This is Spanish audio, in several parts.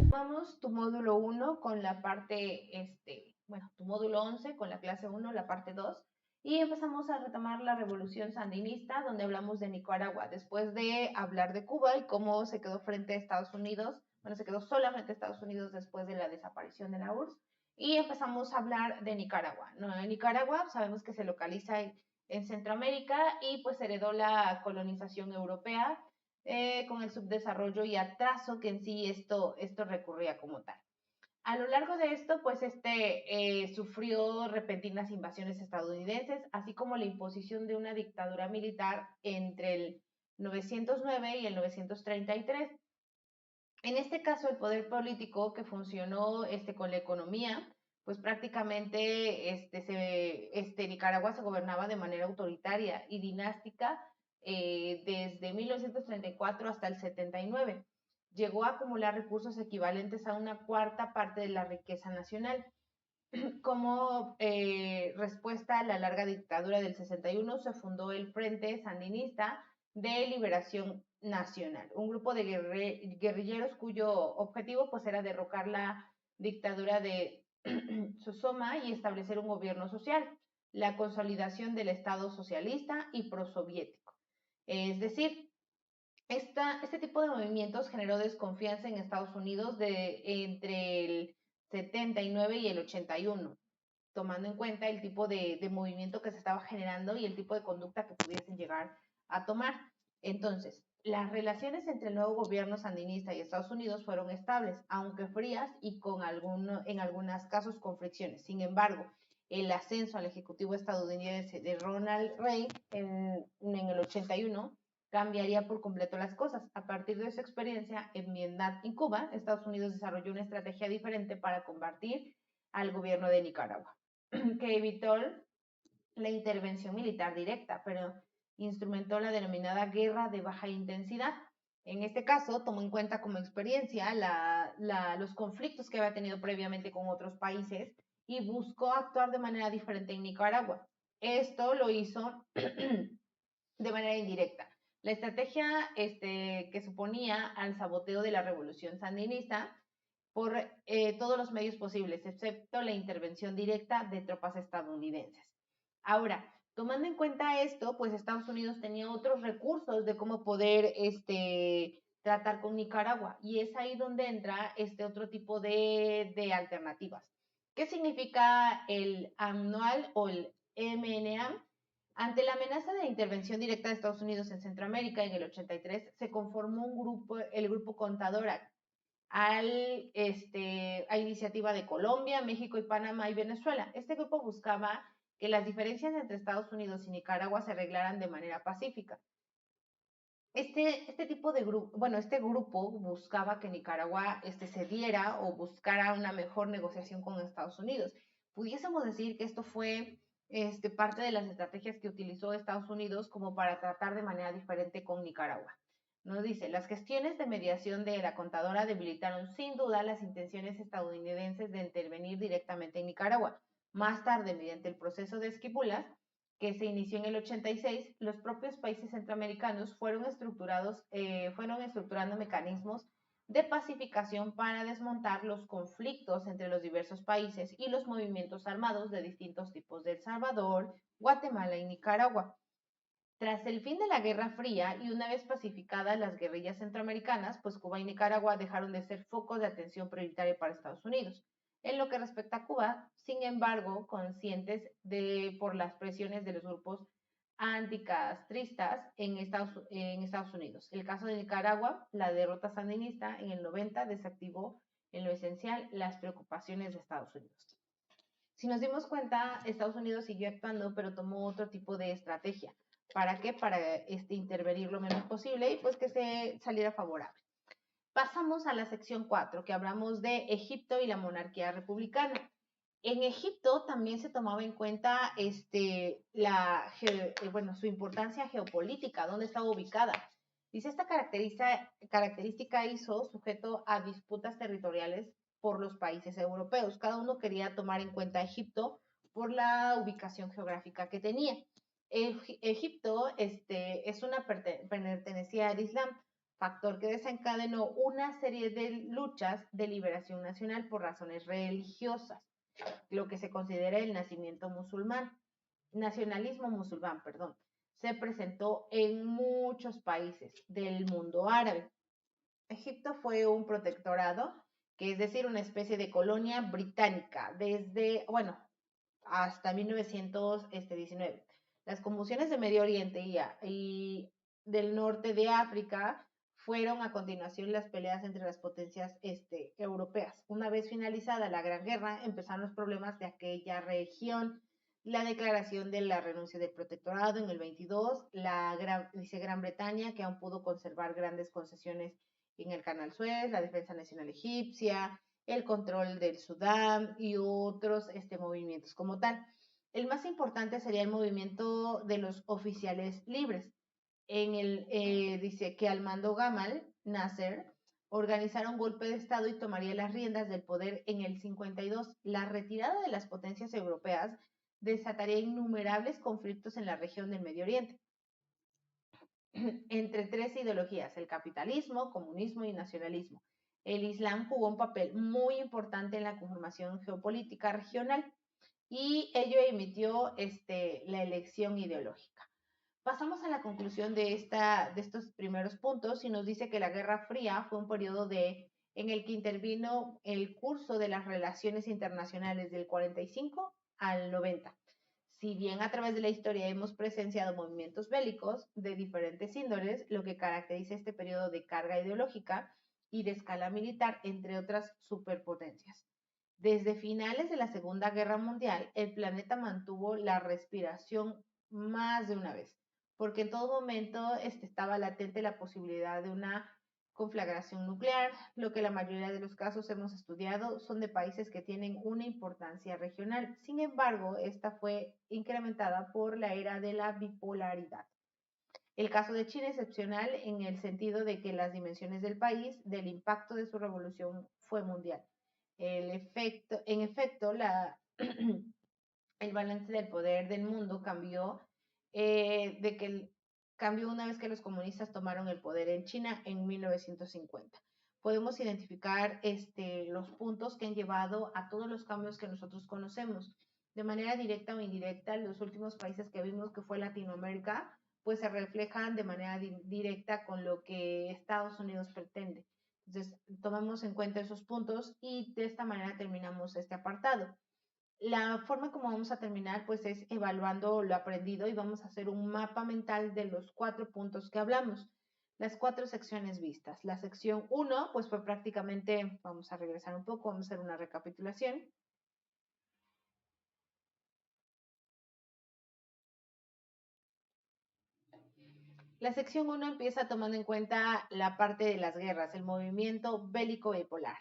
Vamos tu módulo 1 con la parte, tu módulo 11 con la clase 1, la parte 2, y empezamos a retomar la revolución sandinista, donde hablamos de Nicaragua, después de hablar de Cuba y cómo se quedó frente a Estados Unidos, bueno, se quedó sola frente a Estados Unidos después de la desaparición de la URSS, y empezamos a hablar de Nicaragua. ¿No? Nicaragua sabemos que se localiza en Centroamérica y pues heredó la colonización europea, con el subdesarrollo y atraso que en sí esto recurría como tal. A lo largo de esto, pues sufrió repentinas invasiones estadounidenses, así como la imposición de una dictadura militar entre el 909 y el 933. En este caso, el poder político que funcionó con la economía, pues prácticamente Nicaragua se gobernaba de manera autoritaria y dinástica desde 1934 hasta el 79. Llegó a acumular recursos equivalentes a una cuarta parte de la riqueza nacional. Como respuesta a la larga dictadura del 61, se fundó el Frente Sandinista de Liberación Nacional, un grupo de guerrilleros cuyo objetivo pues era derrocar la dictadura de Sosoma y establecer un gobierno social, la consolidación del Estado socialista y prosoviético. Es decir, este tipo de movimientos generó desconfianza en Estados Unidos entre el 79 y el 81, tomando en cuenta el tipo de movimiento que se estaba generando y el tipo de conducta que pudiesen llegar a tomar. Entonces, las relaciones entre el nuevo gobierno sandinista y Estados Unidos fueron estables, aunque frías y en algunos casos con fricciones. Sin embargo, el ascenso al ejecutivo estadounidense de Ronald Reagan en el 81 cambiaría por completo las cosas. A partir de esa experiencia en Vietnam y Cuba, Estados Unidos desarrolló una estrategia diferente para combatir al gobierno de Nicaragua, que evitó la intervención militar directa, pero instrumentó la denominada guerra de baja intensidad. En este caso, tomó en cuenta como experiencia los conflictos que había tenido previamente con otros países y buscó actuar de manera diferente en Nicaragua. Esto lo hizo de manera indirecta. La estrategia que suponía al saboteo de la revolución sandinista por todos los medios posibles, excepto la intervención directa de tropas estadounidenses. Ahora, tomando en cuenta esto, pues Estados Unidos tenía otros recursos de cómo poder tratar con Nicaragua, y es ahí donde entra este otro tipo de alternativas. ¿Qué significa el anual o el MNA? Ante la amenaza de intervención directa de Estados Unidos en Centroamérica en el 83, se conformó el grupo Contadora, a iniciativa de Colombia, México y Panamá y Venezuela. Este grupo buscaba que las diferencias entre Estados Unidos y Nicaragua se arreglaran de manera pacífica. Este grupo buscaba que Nicaragua cediera o buscara una mejor negociación con Estados Unidos. Pudiésemos decir que esto fue parte de las estrategias que utilizó Estados Unidos como para tratar de manera diferente con Nicaragua. Nos dice, las gestiones de mediación de la contadora debilitaron sin duda las intenciones estadounidenses de intervenir directamente en Nicaragua. Más tarde, mediante el proceso de Esquipulas, que se inició en el 86, los propios países centroamericanos fueron estructurando mecanismos de pacificación para desmontar los conflictos entre los diversos países y los movimientos armados de distintos tipos de El Salvador, Guatemala y Nicaragua. Tras el fin de la Guerra Fría y una vez pacificadas las guerrillas centroamericanas, pues Cuba y Nicaragua dejaron de ser focos de atención prioritaria para Estados Unidos. En lo que respecta a Cuba, sin embargo, conscientes por las presiones de los grupos anticastristas en Estados Unidos. El caso de Nicaragua, la derrota sandinista en el 90 desactivó en lo esencial las preocupaciones de Estados Unidos. Si nos dimos cuenta, Estados Unidos siguió actuando, pero tomó otro tipo de estrategia. ¿Para qué? Para intervenir lo menos posible y pues que se saliera favorable. Pasamos a la sección 4, que hablamos de Egipto y la monarquía republicana. En Egipto también se tomaba en cuenta su importancia geopolítica, dónde estaba ubicada. Dice, esta característica hizo sujeto a disputas territoriales por los países europeos. Cada uno quería tomar en cuenta a Egipto por la ubicación geográfica que tenía. Egipto pertenecía al Islam, factor que desencadenó una serie de luchas de liberación nacional por razones religiosas, lo que se considera el nacionalismo musulmán, perdón, se presentó en muchos países del mundo árabe. Egipto fue un protectorado, que es decir, una especie de colonia británica, desde, bueno, hasta 1919. Las convulsiones de Medio Oriente y del norte de África fueron a continuación las peleas entre las potencias europeas. Una vez finalizada la Gran Guerra, empezaron los problemas de aquella región. La declaración de la renuncia del protectorado en el 22, dice Gran Bretaña, que aún pudo conservar grandes concesiones en el Canal Suez, la defensa nacional egipcia, el control del Sudán y otros movimientos como tal. El más importante sería el movimiento de los oficiales libres. Dice que al mando Gamal Nasser organizara un golpe de Estado y tomaría las riendas del poder en el 52. La retirada de las potencias europeas desataría innumerables conflictos en la región del Medio Oriente entre tres ideologías, el capitalismo, comunismo y nacionalismo. El Islam jugó un papel muy importante en la conformación geopolítica regional y ello emitió la elección ideológica. Pasamos a la conclusión de estos primeros puntos y nos dice que la Guerra Fría fue un periodo en el que intervino el curso de las relaciones internacionales del 45 al 90. Si bien a través de la historia hemos presenciado movimientos bélicos de diferentes índoles, lo que caracteriza este periodo de carga ideológica y de escala militar entre otras superpotencias. Desde finales de la Segunda Guerra Mundial, el planeta mantuvo la respiración más de una vez, porque en todo momento estaba latente la posibilidad de una conflagración nuclear. Lo que la mayoría de los casos hemos estudiado son de países que tienen una importancia regional. Sin embargo, esta fue incrementada por la era de la bipolaridad. El caso de China es excepcional en el sentido de que las dimensiones del país, del impacto de su revolución fue mundial. En efecto, el balance del poder del mundo cambió, cambió una vez que los comunistas tomaron el poder en China en 1950. Podemos identificar los puntos que han llevado a todos los cambios que nosotros conocemos. De manera directa o indirecta, los últimos países que vimos, que fue Latinoamérica, pues se reflejan de manera directa con lo que Estados Unidos pretende. Entonces, tomamos en cuenta esos puntos y de esta manera terminamos este apartado. La forma como vamos a terminar pues es evaluando lo aprendido y vamos a hacer un mapa mental de los 4 puntos que hablamos, las 4 secciones vistas. La sección 1 pues fue prácticamente, vamos a regresar un poco, vamos a hacer una recapitulación. La sección 1 empieza tomando en cuenta la parte de las guerras, el movimiento bélico bipolar.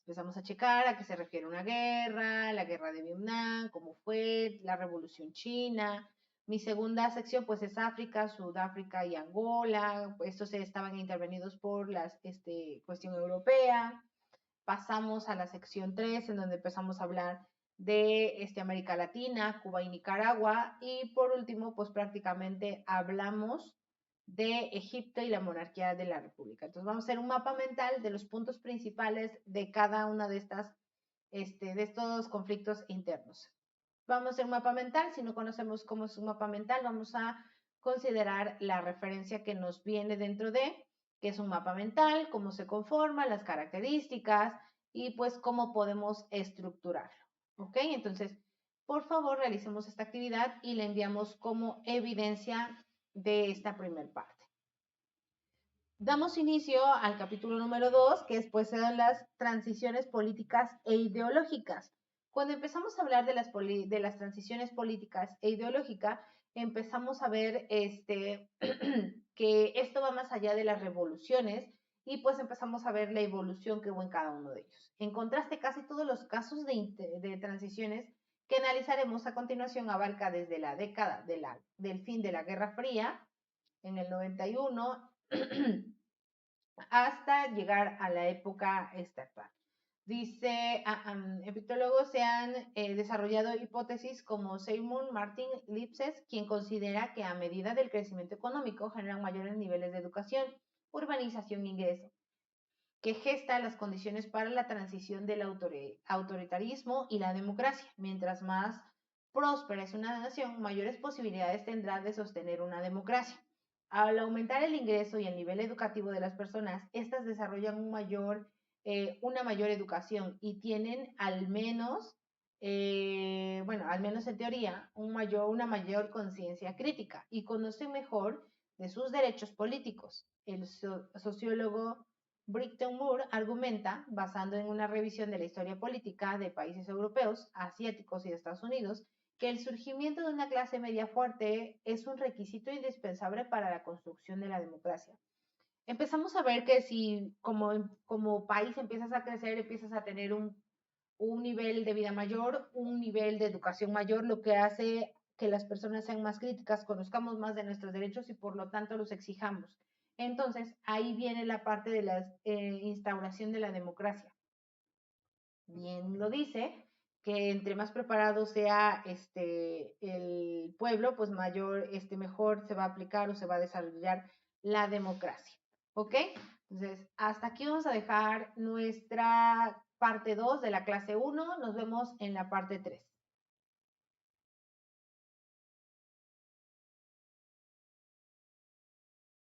Empezamos a checar a qué se refiere una guerra, la guerra de Vietnam, cómo fue, la revolución china. Mi segunda sección pues es África, Sudáfrica y Angola. Estos estaban intervenidos por la cuestión europea. Pasamos a la sección 3 en donde empezamos a hablar de América Latina, Cuba y Nicaragua. Y por último pues prácticamente hablamos de Egipto y la monarquía de la República. Entonces vamos a hacer un mapa mental de los puntos principales de cada una de de estos conflictos internos. Vamos a hacer un mapa mental. Si no conocemos cómo es un mapa mental, vamos a considerar la referencia que nos viene dentro de, que es un mapa mental, cómo se conforma, las características y pues cómo podemos estructurarlo. ¿Ok? Entonces, por favor, realicemos esta actividad y la enviamos como evidencia de esta primera parte. Damos inicio al capítulo número 2, que después se dan las transiciones políticas e ideológicas. Cuando empezamos a hablar de las transiciones políticas e ideológicas, empezamos a ver que esto va más allá de las revoluciones y pues empezamos a ver la evolución que hubo en cada uno de ellos. En contraste, casi todos los casos de transiciones que analizaremos a continuación abarca desde la década del fin de la Guerra Fría, en el 91, hasta llegar a la época actual. Dice, egiptólogos se han desarrollado hipótesis como Seymour Martin Lipset, quien considera que a medida del crecimiento económico generan mayores niveles de educación, urbanización e ingreso, que gesta las condiciones para la transición del autoritarismo y la democracia. Mientras más próspera es una nación, mayores posibilidades tendrá de sostener una democracia. Al aumentar el ingreso y el nivel educativo de las personas, estas desarrollan una mayor educación y tienen al menos, al menos en teoría, una mayor conciencia crítica y conocen mejor de sus derechos políticos. El sociólogo Britton Moore argumenta, basando en una revisión de la historia política de países europeos, asiáticos y de Estados Unidos, que el surgimiento de una clase media fuerte es un requisito indispensable para la construcción de la democracia. Empezamos a ver que si como país empiezas a crecer, empiezas a tener un nivel de vida mayor, un nivel de educación mayor, lo que hace que las personas sean más críticas, conozcamos más de nuestros derechos y por lo tanto los exijamos. Entonces, ahí viene la parte de la instauración de la democracia. Bien lo dice, que entre más preparado sea el pueblo, pues mejor se va a aplicar o se va a desarrollar la democracia. ¿Ok? Entonces, hasta aquí vamos a dejar nuestra parte 2 de la clase 1. Nos vemos en la parte 3.